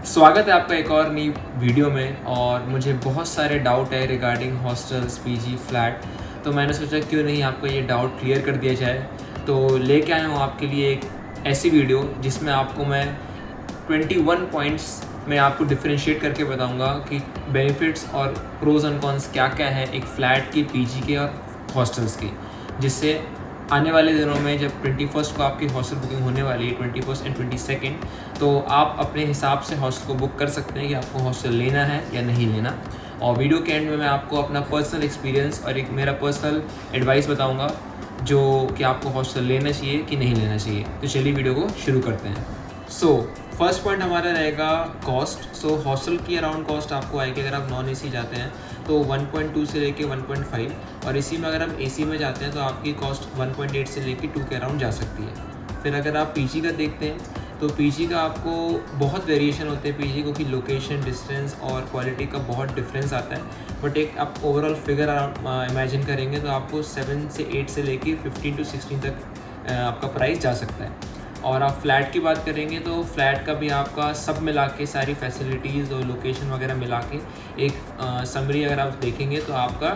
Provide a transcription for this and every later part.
स्वागत है आपका एक और नई वीडियो में। और मुझे बहुत सारे डाउट है रिगार्डिंग हॉस्टल्स, पीजी, फ्लैट। तो मैंने सोचा क्यों नहीं आपको ये डाउट क्लियर कर दिया जाए। तो लेके आया हूँ आपके लिए एक ऐसी वीडियो जिसमें आपको मैं 21 पॉइंट्स में आपको डिफरेंशिएट करके बताऊंगा कि बेनिफिट्स और प्रोज एंड कॉन्स क्या क्या है एक फ़्लैट की, पीजी के और हॉस्टल्स की, जिससे आने वाले दिनों में जब 21 को आपकी हॉस्टल बुकिंग होने वाली है, 21 एंड 22, तो आप अपने हिसाब से हॉस्टल को बुक कर सकते हैं कि आपको हॉस्टल लेना है या नहीं लेना। और वीडियो के एंड में मैं आपको अपना पर्सनल एक्सपीरियंस और एक मेरा पर्सनल एडवाइस बताऊंगा जो कि आपको हॉस्टल लेना चाहिए कि नहीं लेना चाहिए। तो चलिए वीडियो को शुरू करते हैं। फर्स्ट पॉइंट हमारा रहेगा कॉस्ट। हॉस्टल की अराउंड कॉस्ट आपको आएगी अगर आप नॉन एसी जाते हैं तो 1.2 से लेके 1.5, और इसी में अगर आप एसी में जाते हैं तो आपकी कॉस्ट 1.8 से लेके 2 के अराउंड जा सकती है। फिर अगर आप पीजी का देखते हैं तो पीजी का आपको बहुत वेरिएशन होते हैं पीजी को, कि लोकेशन, डिस्टेंस और क्वालिटी का बहुत डिफरेंस आता है। बट एक आप ओवरऑल फिगर इमेजिन करेंगे तो आपको 7 से 8 से लेके 15 to 16 तक आपका प्राइस जा सकता है। और आप फ्लैट की बात करेंगे तो फ्लैट का भी आपका सब मिला के, सारी फैसिलिटीज़ और लोकेशन वगैरह मिला के एक समरी अगर आप देखेंगे तो आपका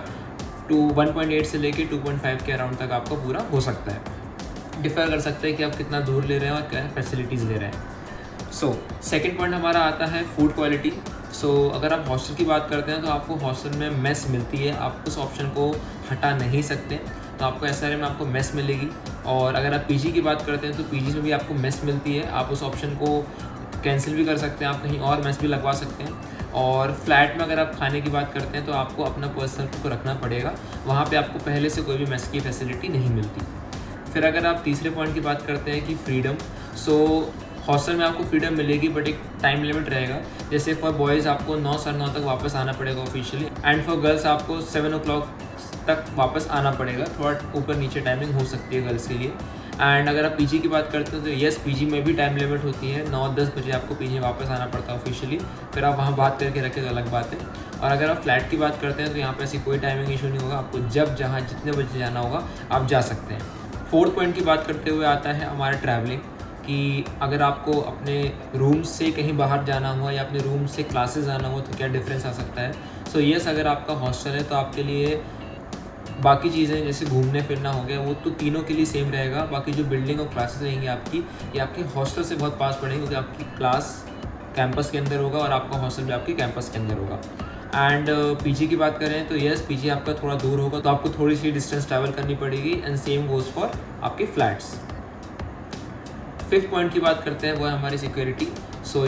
1.8 से लेके 2.5 के अराउंड तक आपका पूरा हो सकता है। डिफ़र कर सकते हैं कि आप कितना दूर ले रहे हैं और क्या फैसिलिटीज़ ले रहे हैं। सेकंड पॉइंट हमारा आता है फूड क्वालिटी। अगर आप हॉस्टल की बात करते हैं तो आपको हॉस्टल में मेस मिलती है, आप उस ऑप्शन को हटा नहीं सकते। तो आपको एसआरएम में आपको मेस मिलेगी। और अगर आप पीजी की बात करते हैं तो पीजी में भी आपको मेस मिलती है, आप उस ऑप्शन को कैंसिल भी कर सकते हैं, आप कहीं और मेस भी लगवा सकते हैं। और फ्लैट में अगर आप खाने की बात करते हैं तो आपको अपना पर्सनल कुक रखना पड़ेगा, वहाँ पे आपको पहले से कोई भी मेस की फैसिलिटी नहीं मिलती। फिर अगर आप तीसरे पॉइंट की बात करते हैं कि फ्रीडम, हॉस्टल में आपको फ्रीडम मिलेगी बट एक टाइम लिमिट रहेगा। जैसे फॉर बॉयज़ आपको 9 साढ़े 9 तक वापस आना पड़ेगा ऑफिशियली, एंड फॉर गर्ल्स आपको 7 o'clock तक वापस आना पड़ेगा। थोड़ा ऊपर नीचे टाइमिंग हो सकती है गर्ल्स के लिए। एंड अगर आप पीजी की बात करते हैं तो येस, पीजी में भी टाइम लिमिट होती है, 9-10 बजे आपको पीजी वापस आना पड़ता है ऑफिशियली। फिर आप वहाँ बात करके रखें तो अलग बात है। और अगर आप फ्लैट की बात करते हैं तो यहाँ पे ऐसी कोई टाइमिंग इशू नहीं होगा, आपको जब जहाँ जितने बजे जाना होगा आप जा सकते हैं। फोर्थ पॉइंट की बात करते हुए आता है हमारा ट्रैवलिंग, कि अगर आपको अपने रूम से कहीं बाहर जाना हुआ या अपने रूम से क्लासेस जाना हुआ तो क्या डिफरेंस आ सकता है। येस, अगर आपका हॉस्टल है तो आपके लिए बाकी चीज़ें जैसे घूमने फिरना हो गया वो तो तीनों के लिए सेम रहेगा। बाकी जो बिल्डिंग और क्लासेस रहेंगी आपकी, ये आपके हॉस्टल से बहुत पास पड़ेंगे, क्योंकि आपकी क्लास कैंपस के अंदर होगा और आपका हॉस्टल भी आपके कैंपस के अंदर होगा। एंड पीजी की बात करें तो येस, पीजी आपका थोड़ा दूर होगा तो आपको थोड़ी सी डिस्टेंस ट्रैवल करनी पड़ेगी, एंड सेम गोज़ फॉर आपके फ्लैट्स। फिफ्थ पॉइंट की बात करते हैं वो है हमारी सिक्योरिटी।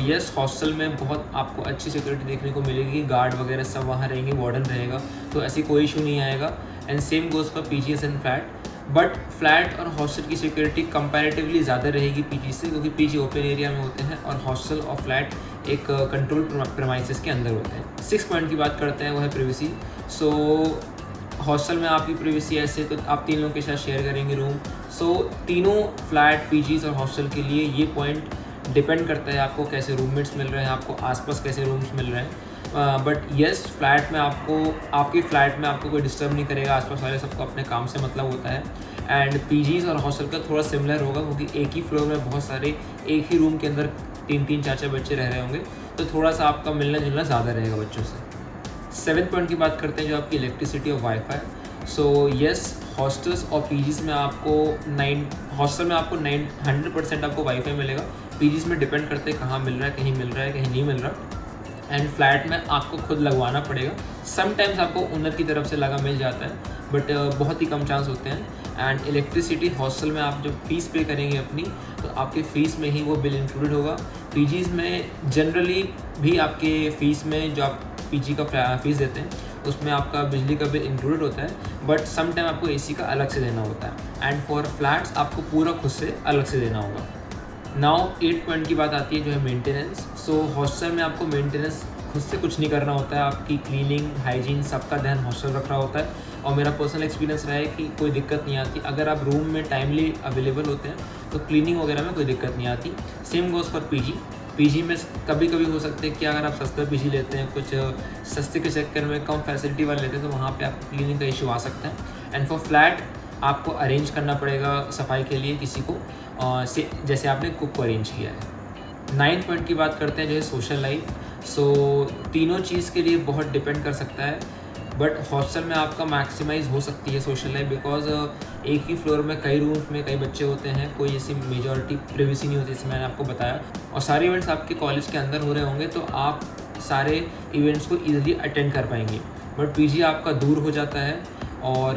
येस, हॉस्टल में बहुत आपको अच्छी सिक्योरिटी देखने को मिलेगी, गार्ड वगैरह सब वहाँ रहेंगे, वार्डन रहेगा, तो ऐसी कोई इशू नहीं आएगा। And same goes for PGS and flat. But flat और हॉस्टल की सिक्योरिटी कंपैरेटिवली ज़्यादा रहेगी पीजी से, क्योंकि पीजी ओपन एरिया में होते हैं और हॉस्टल और फ्लैट एक कंट्रोल प्रेमाइसेस के अंदर होते हैं। सिक्स पॉइंट की बात करते हैं वो है प्रिवेसी। हॉस्टल में आपकी प्रिवेसी ऐसे तो आप 3 लोगों के साथ शेयर करेंगे रूम। तीनों फ्लैट, पीजीज और हॉस्टल के लिए ये पॉइंट डिपेंड करता है आपको कैसे रूममेट्स मिल रहे हैं, आपको आसपास कैसे रूम्स मिल रहे हैं। बट येस, फ्लैट में आपके फ्लैट में आपको कोई डिस्टर्ब नहीं करेगा, आसपास वाले सबको अपने काम से मतलब होता है। एंड पीजीज और हॉस्टल का थोड़ा सिमिलर होगा, क्योंकि एक ही फ्लोर में बहुत सारे एक ही रूम के अंदर 3-3, 4-4 बच्चे रह रहे होंगे, तो थोड़ा सा आपका मिलना जुलना ज़्यादा रहेगा बच्चों से। सेवेंथ पॉइंट की बात करते हैं जो आपकी इलेक्ट्रिसिटी और वाईफाई। येस, हॉस्टल्स और पीजीज़ में आपको हॉस्टल में आपको 100% आपको वाईफाई मिलेगा। पीजीज़ में डिपेंड करते हैं कहाँ मिल रहा है, कहीं मिल रहा है, कहीं नहीं मिल रहा। एंड फ्लैट में आपको खुद लगवाना पड़ेगा। समटाइम्स आपको ओनर की तरफ से लगा मिल जाता है, बट बहुत ही कम चांस होते हैं। एंड इलेक्ट्रिसिटी हॉस्टल में आप जब फीस पे करेंगे अपनी, तो आपके फ़ीस में ही वो बिल इंक्लूडेड होगा। पीजीज़ में जनरली भी आपके फ़ीस में जो आप पीजी का फीस देते हैं उसमें आपका बिजली का बिल इंक्लूडेड होता है, बट सम टाइम आपको एसी का अलग से देना होता है। एंड फॉर फ्लैट्स आपको पूरा खुद से अलग से देना होगा। नाउ 8 पॉइंट की बात आती है जो है मेंटेनेंस। हॉस्टल में आपको मेंटेनेंस खुद से कुछ नहीं करना होता है, आपकी क्लीनिंग, हाइजीन सबका ध्यान हॉस्टल रख रहा होता है। और मेरा पर्सनल एक्सपीरियंस रहा है कि कोई दिक्कत नहीं आती, अगर आप रूम में टाइमली अवेलेबल होते हैं तो क्लीनिंग वगैरह में कोई दिक्कत नहीं आती। सेम गोज़ फॉर पीजी में कभी कभी हो सकता है कि अगर आप सस्ता पीजी लेते हैं, कुछ सस्ते के चक्कर में कम फैसिलिटी वाले लेते हैं, तो वहाँ पे आपको क्लीनिंग का इशू आ सकता है। एंड फॉर फ्लैट आपको अरेंज करना पड़ेगा सफाई के लिए किसी को, जैसे आपने कुक को अरेंज किया है। 9th पॉइंट की बात करते हैं जो है सोशल लाइफ। सो तीनों चीज़ के लिए बहुत डिपेंड कर सकता है, बट हॉस्टल में आपका मैक्सिमाइज़ हो सकती है सोशल लाइफ, बिकॉज एक ही फ्लोर में कई रूम्स में कई बच्चे होते हैं, कोई ऐसी मेजॉरिटी प्रिवेसी नहीं होती जैसे मैंने आपको बताया, और सारे इवेंट्स आपके कॉलेज के अंदर हो रहे होंगे तो आप सारे इवेंट्स को ईजिली अटेंड कर पाएंगे। बट पीजी आपका दूर हो जाता है, और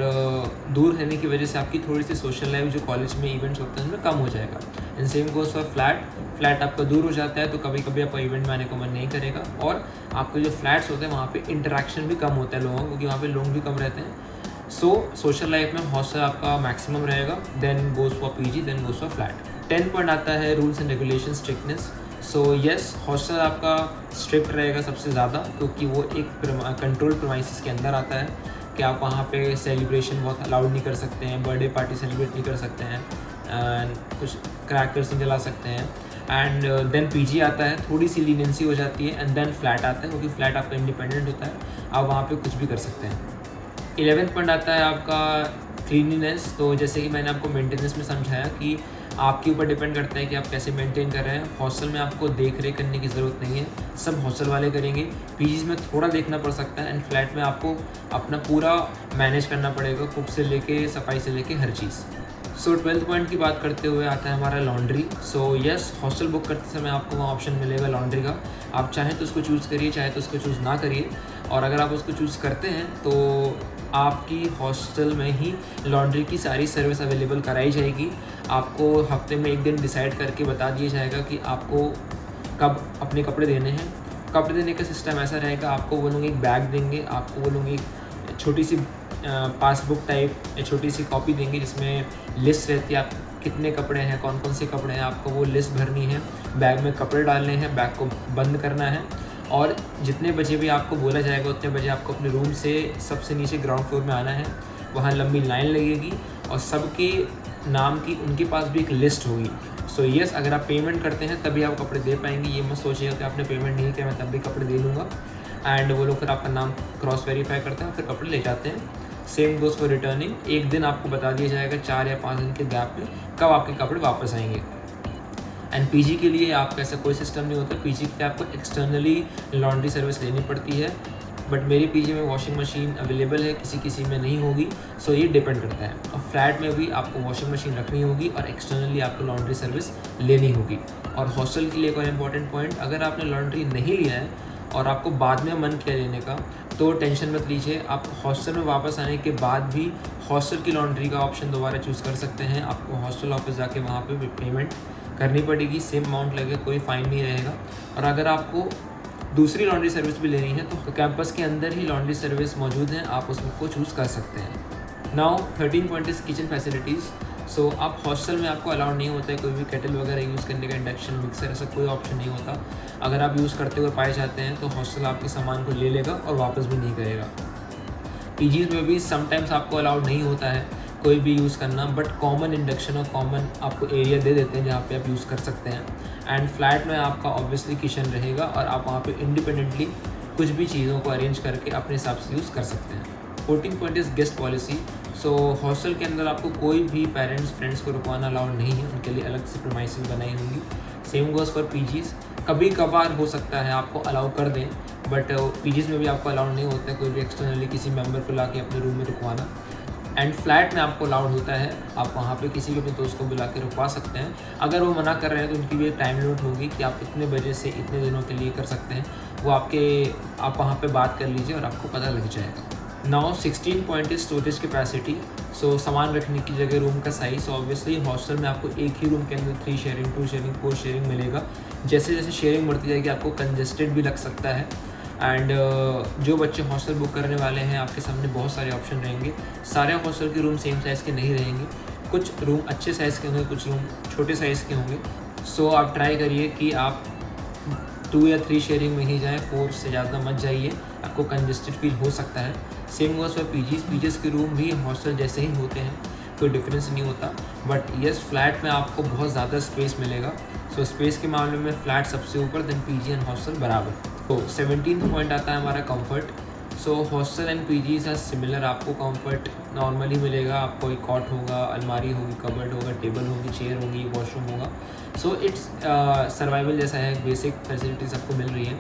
दूर रहने की वजह से आपकी थोड़ी सी सोशल लाइफ जो कॉलेज में इवेंट्स होते हैं उनमें कम हो जाएगा। And same goes for flat आपका दूर हो जाता है तो कभी कभी आपका इवेंट में आने का मन नहीं करेगा, और आपके जो फ्लैट्स होते हैं वहाँ पे इंटरेक्शन भी कम होता है लोगों को, क्योंकि वहाँ पे लोग भी कम रहते हैं। सो सोशल लाइफ में हॉस्टल आपका मैक्सिमम रहेगा, then goes for PG, then goes for flat. 10 point आता है rules and regulation strictness. So yes, hostel आपका स्ट्रिक्ट रहेगा सबसे ज़्यादा, क्योंकि वो एक कंट्रोल प्रीमाइसेस के अंदर आता है कि आप वहाँ पे सेलिब्रेशन बहुत अलाउड नहीं कर सकते हैं, बर्थडे पार्टी सेलिब्रेट नहीं कर सकते हैं, एंड कुछ क्रैकर्स नहीं जला सकते हैं। एंड देन पीजी आता है, थोड़ी सी लीनेंसी हो जाती है, एंड देन फ्लैट आता है, क्योंकि फ्लैट आपका इंडिपेंडेंट होता है, आप वहाँ पे कुछ भी कर सकते हैं। 11th पॉइंट आता है आपका क्लीनिनेस। तो जैसे कि मैंने आपको मेंटेनेंस में समझाया कि आपके ऊपर डिपेंड करता है कि आप कैसे मेंटेन कर रहे हैं। हॉस्टल में आपको देख रेख करने की ज़रूरत नहीं है, सब हॉस्टल वाले करेंगे। पीजीज में थोड़ा देखना पड़ सकता है, एंड फ्लैट में आपको अपना पूरा मैनेज करना पड़ेगा, कुक से लेके सफाई से लेके हर चीज़। सो 12th पॉइंट की बात करते हुए आता है हमारा लॉन्ड्री। सो यस, हॉस्टल बुक करते समय आपको वहाँ ऑप्शन मिलेगा लॉन्ड्री का, आप चाहें तो उसको चूज़ करिए, चाहे तो उसको चूज़ ना करिए। और अगर आप उसको चूज़ करते हैं तो आपकी हॉस्टल में ही लॉन्ड्री की सारी सर्विस अवेलेबल कराई जाएगी। आपको हफ्ते में एक दिन डिसाइड करके बता दिया जाएगा कि आपको कब अपने कपड़े देने हैं। कपड़े देने का सिस्टम ऐसा रहेगा, आपको वो लोग एक बैग देंगे, आपको वो लोग एक छोटी सी पासबुक टाइप छोटी सी कॉपी देंगे जिसमें लिस्ट रहती है आप कितने कपड़े हैं, कौन कौन से कपड़े हैं, आपको वो लिस्ट भरनी है, बैग में कपड़े डालने हैं, बैग को बंद करना है, और जितने बजे भी आपको बोला जाएगा उतने बजे आपको अपने रूम से सबसे नीचे ग्राउंड फ्लोर में आना है। वहाँ लंबी लाइन लगेगी और सबके नाम की उनके पास भी एक लिस्ट होगी। सो यस, अगर आप पेमेंट करते हैं तभी आप कपड़े दे पाएंगे। ये मत सोचिएगा कि आपने पेमेंट नहीं किया मैं तब भी कपड़े दे लूँगा। एंड वो लोग फिर आपका नाम क्रॉस वेरीफाई करते हैं, फिर कपड़े ले जाते हैं। Same goes for returning. एक दिन आपको बता दिया जाएगा 4 या 5 दिन के गैप में कब आपके कपड़े वापस आएंगे। एंड पीजी के लिए आपका ऐसा कोई सिस्टम नहीं होता। पीजी के लिए आपको एक्सटर्नली लॉन्ड्री सर्विस लेनी पड़ती है, बट मेरी पीजी में वॉशिंग मशीन अवेलेबल है, किसी किसी में नहीं होगी। सो ये डिपेंड करता है। और फ्लैट में भी आपको वॉशिंग मशीन रखनी होगी और एक्सटर्नली आपको लॉन्ड्री सर्विस लेनी होगी। और हॉस्टल के लिए एक और इम्पॉर्टेंट पॉइंट, अगर आपने लॉन्ड्री नहीं लिया है और आपको बाद में मन किया लेने का तो टेंशन मत लीजिए। आप हॉस्टल में वापस आने के बाद भी हॉस्टल की लॉन्ड्री का ऑप्शन दोबारा चूज़ कर सकते हैं। आपको हॉस्टल ऑफिस जाके वहाँ पे पेमेंट करनी पड़ेगी, सेम अमाउंट लगेगा, कोई फ़ाइन नहीं रहेगा। और अगर आपको दूसरी लॉन्ड्री सर्विस भी लेनी है तो कैंपस के अंदर ही लॉन्ड्री सर्विस मौजूद हैं, आप उसको चूज़ कर सकते हैं। Now 13 point is kitchen facilities. So आप हॉस्टल में आपको अलाउड नहीं होता है कोई भी केटल वगैरह यूज़ करने का, इंडक्शन मिक्सर ऐसा कोई ऑप्शन नहीं होता। अगर आप यूज़ करते हुए पाए जाते हैं तो हॉस्टल आपके सामान को ले लेगा और वापस भी नहीं करेगा। पीजीज़ में भी समटाइम्स आपको अलाउड नहीं होता है कोई भी यूज़ करना, बट कॉमन इंडक्शन और कॉमन आपको एरिया दे देते हैं जहाँ पे आप यूज़ कर सकते हैं। एंड फ्लैट में आपका ऑब्वियसली किचन रहेगा और आप वहाँ पे इंडिपेंडेंटली कुछ भी चीज़ों को अरेंज करके अपने हिसाब से यूज़ कर सकते हैं। 14 point is guest policy. So hostel के अंदर आपको कोई भी पेरेंट्स फ्रेंड्स को रुकवाना अलाउड नहीं है, उनके लिए अलग से प्रीमाइसेस बनाई होंगी। Same goes for PGs. कभी कभार हो सकता है आपको अलाउ कर दें, बट पीजीज़ में भी आपको अलाउड नहीं होता है कोई भी एक्सटर्नली किसी मेंबर को ला के अपने रूम में रुकवाना। एंड फ्लैट में आपको अलाउड होता है, आप वहाँ पे किसी भी अपने दोस्त को बुला के रुकवा सकते हैं। अगर वो मना कर रहे हैं तो उनकी भी एक टाइम लिमिट होगी कि आप इतने बजे से इतने दिनों के लिए कर सकते हैं। वो आप वहाँ पे बात कर लीजिए और आपको पता लग जाएगा। Now 16 point is storage capacity. So सामान रखने की जगह, रूम का साइज़। ऑब्वियसली हॉस्टल में आपको एक ही रूम के अंदर 3 शेयरिंग, 2 शेयरिंग, 4 शेयरिंग मिलेगा। जैसे जैसे शेयरिंग बढ़ती जाएगी आपको कंजेस्टेड भी लग सकता है। एंड जो बच्चे हॉस्टल बुक करने वाले हैं आपके सामने बहुत सारे ऑप्शन रहेंगे। सारे हॉस्टल के रूम सेम साइज़ के नहीं रहेंगे, कुछ रूम अच्छे साइज़ के होंगे, कुछ रूम छोटे साइज़ के होंगे। सो आप ट्राई करिए कि आप 2 या 3 शेयरिंग में ही जाएँ, 4 से ज़्यादा मत जाइए, आपको कंजेस्टेड फील हो सकता है। सेम गोज़ फॉर पीजीज़ के रूम भी हॉस्टल जैसे ही होते हैं, कोई डिफरेंस नहीं होता। बट यस, फ्लैट में आपको बहुत ज़्यादा स्पेस मिलेगा। सो स्पेस के मामले में फ्लैट सबसे ऊपर, देन पीजी एंड हॉस्टल बराबर। तो 17 पॉइंट आता है हमारा comfort. So hostel and PGs are similar, आपको कंफर्ट नॉर्मली मिलेगा, आपको एक कॉट होगा, अलमारी होगी, कबर्ड होगा, टेबल होगी, चेयर होगी, वॉशरूम होगा। सो इट्स सर्वाइवल जैसा है, बेसिक फैसिलिटीज़ आपको मिल रही हैं।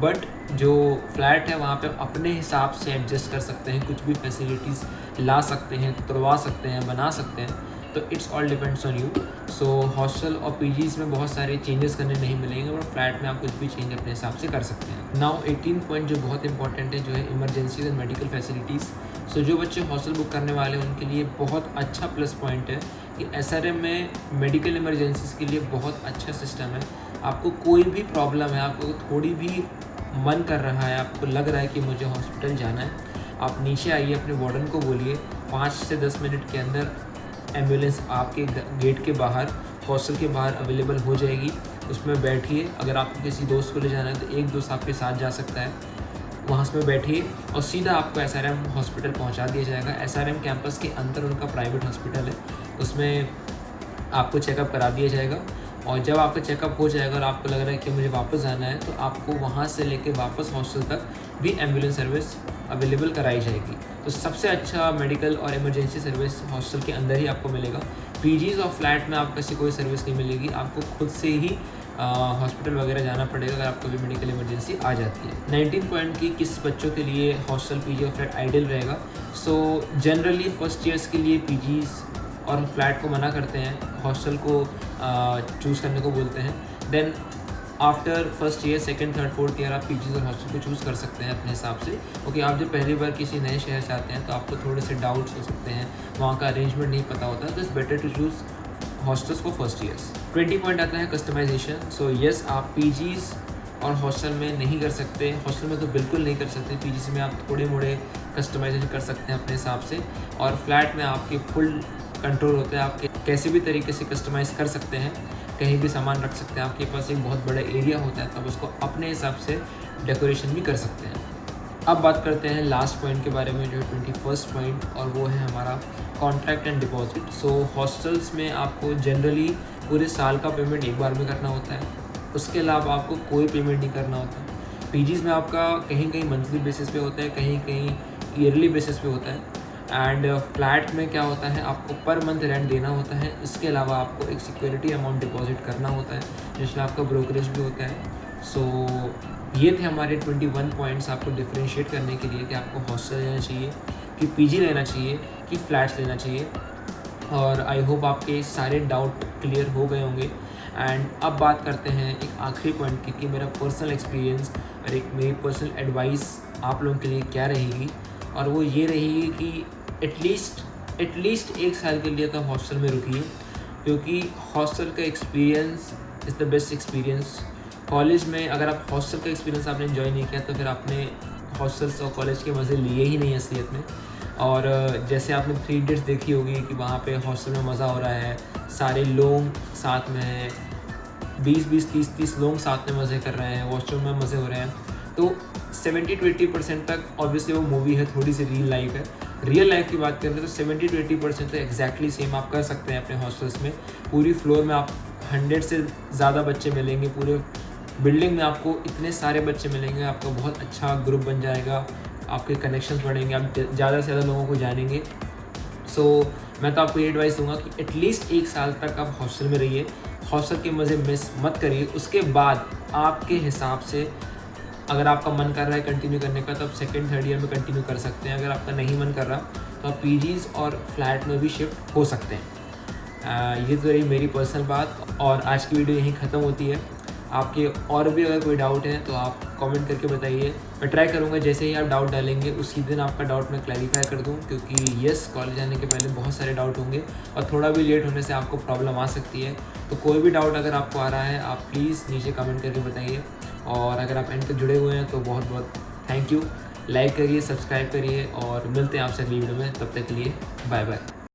बट जो फ्लैट है वहाँ पे आप अपने हिसाब से एडजस्ट कर सकते हैं, कुछ भी फैसिलिटीज़ ला सकते हैं, तुड़वा सकते हैं, बना सकते हैं। तो it's all depends on you. So hostel और पीजीज़ में बहुत सारे चेंजेस करने नहीं मिलेंगे, बट फ्लैट में आप कुछ भी चेंज अपने हिसाब से कर सकते हैं। नाउ 18 पॉइंट जो बहुत इंपॉर्टेंट है, जो है इमरजेंसीज एंड मेडिकल फैसिलिटीज़। सो जो बच्चे हॉस्टल बुक करने वाले हैं उनके लिए बहुत अच्छा प्लस पॉइंट है कि SRM में मेडिकल इमरजेंसीज़ के लिए बहुत अच्छा सिस्टम है। आपको कोई भी प्रॉब्लम है, आपको थोड़ी भी मन कर रहा है, आपको लग रहा है कि मुझे हॉस्पिटल जाना है, आप नीचे आइए, अपने वार्डन को बोलिए, 5 से 10 मिनट के अंदर एम्बुलेंस आपके गेट के बाहर, हॉस्टल के बाहर अवेलेबल हो जाएगी। उसमें बैठिए, अगर आपको किसी दोस्त को ले जाना है तो एक दोस्त आपके साथ जा सकता है, वहाँ उसमें बैठिए और सीधा आपको SRM हॉस्पिटल पहुँचा दिया जाएगा। SRM कैंपस के अंदर उनका प्राइवेट हॉस्पिटल है, उसमें आपको चेकअप करा दिया जाएगा। और जब आपका चेकअप हो जाएगा और आपको लग रहा है कि मुझे वापस जाना है, तो आपको वहाँ से लेके वापस हॉस्टल तक भी एम्बुलेंस सर्विस अवेलेबल कराई जाएगी। तो सबसे अच्छा मेडिकल और इमरजेंसी सर्विस हॉस्टल के अंदर ही आपको मिलेगा। पीजीज़ और फ्लैट में आपको ऐसी कोई सर्विस नहीं मिलेगी, आपको खुद से ही हॉस्पिटल वगैरह जाना पड़ेगा अगर आपको भी मेडिकल इमरजेंसी आ जाती है। 19 पॉइंट की किस बच्चों के लिए हॉस्टल, पीजी और फ्लैट आइडियल रहेगा। सो जनरली फर्स्ट ईयर्स के लिए पीजीज़ और फ्लैट को मना करते हैं, हॉस्टल को चूज़ करने को बोलते हैं। Then after first year, second, third, fourth year आप पीजीज़ और हॉस्टल को चूज़ कर सकते हैं अपने हिसाब से। ओके, आप जब पहली बार किसी नए शहर से आते हैं तो आपको थोड़े से डाउट्स हो सकते हैं, वहाँ का अरेंजमेंट नहीं पता होता, तो it's better to choose hostels for first years. 20 point आता है कस्टमाइजेशन। सो येस, आप पीजीज़ और हॉस्टल में नहीं कर सकते, हॉस्टल में तो बिल्कुल नहीं कर सकते, पीजीज़ में आप थोड़े मोड़े कस्टमाइजेशन कर सकते हैं अपने हिसाब से, और फ्लैट में आपके फुल कंट्रोल होता है, आप कैसे भी तरीके से कस्टमाइज़ कर सकते हैं, कहीं भी सामान रख सकते हैं, आपके पास एक बहुत बड़ा एरिया होता है, तब उसको अपने हिसाब से डेकोरेशन भी कर सकते हैं। अब बात करते हैं लास्ट पॉइंट के बारे में, जो है 21 पॉइंट, और वो है हमारा contract and deposit. So hostels में आपको जनरली पूरे साल का पेमेंट एक बार में करना होता है, उसके अलावा आपको कोई पेमेंट नहीं करना होता। पीजीज़ में आपका कहीं कहीं मंथली बेसिस पे होता है, कहीं कहीं ईयरली बेसिस पे होता है। एंड फ्लैट में क्या होता है, आपको पर मंथ रेंट देना होता है, इसके अलावा आपको एक सिक्योरिटी अमाउंट डिपॉजिट करना होता है, जिसमें आपका ब्रोकरेज भी होता है। सो ये थे हमारे 21 पॉइंट्स आपको डिफ्रेंशिएट करने के लिए कि आपको हॉस्टल लेना चाहिए, कि पीजी लेना चाहिए, कि फ्लैट्स लेना चाहिए। और आई होप आपके सारे डाउट क्लियर हो गए होंगे। एंड अब बात करते हैं एक आखिरी पॉइंट की, कि मेरा पर्सनल एक्सपीरियंस और एक मेरी पर्सनल एडवाइस आप लोगों के लिए क्या रहेगी। और वो ये रहेगी कि एटलीस्ट 1 साल के लिए तो हॉस्टल में रुकिए, क्योंकि हॉस्टल का experience is the best experience. College में अगर आप हॉस्टल का एक्सपीरियंस आपने एंजॉय नहीं किया, तो फिर आपने हॉस्टल्स और कॉलेज के मज़े लिए ही नहीं असलियत में। और जैसे आपने 3 इडियट्स देखी होगी कि वहाँ पे हॉस्टल में मज़ा हो रहा है, सारे लोग साथ में हैं, 20-20, 30-30 लोग साथ में मज़े कर रहे हैं, वॉशरूम में मज़े हो रहे हैं। तो 70 to 80% तक ऑब्वियसली वो मूवी है, थोड़ी सी रियल लाइफ है। रियल लाइफ की बात करें तो 70 to 80% तो एक्जैक्टली सेम आप कर सकते हैं अपने हॉस्टल्स में। पूरी फ्लोर में आप 100 से ज़्यादा बच्चे मिलेंगे, पूरे बिल्डिंग में आपको इतने सारे बच्चे मिलेंगे, आपका बहुत अच्छा ग्रुप बन जाएगा, आपके कनेक्शंस बढ़ेंगे, आप ज़्यादा से ज़्यादा लोगों को जानेंगे। सो मैं तो आपको ये एडवाइस दूंगा कि एटलीस्ट 1 साल तक आप हॉस्टल में रहिए, हॉस्टल के मज़े मिस मत करिए। उसके बाद आपके हिसाब से अगर आपका मन कर रहा है कंटिन्यू करने का, तो आप सेकेंड, थर्ड ईयर में कंटिन्यू कर सकते हैं। अगर आपका नहीं मन कर रहा तो आप पीजीज़ और फ्लैट में भी शिफ्ट हो सकते हैं। ये तो रही मेरी पर्सनल बात, और आज की वीडियो यहीं ख़त्म होती है। आपके और भी अगर कोई डाउट है तो आप कमेंट करके बताइए, मैं ट्राई करूँगा जैसे ही आप डाउट डालेंगे उसी दिन आपका डाउट मैं क्लैरिफाई कर दूँ, क्योंकि येस, कॉलेज आने के पहले बहुत सारे डाउट होंगे और थोड़ा भी लेट होने से आपको प्रॉब्लम आ सकती है। तो कोई भी डाउट अगर आपको आ रहा है, आप प्लीज़ नीचे कमेंट करके बताइए। और अगर आप एंड तक जुड़े हुए हैं तो बहुत बहुत थैंक यू। लाइक करिए, सब्सक्राइब करिए, और मिलते हैं आपसे अगली वीडियो में। तब तक के लिए बाय बाय।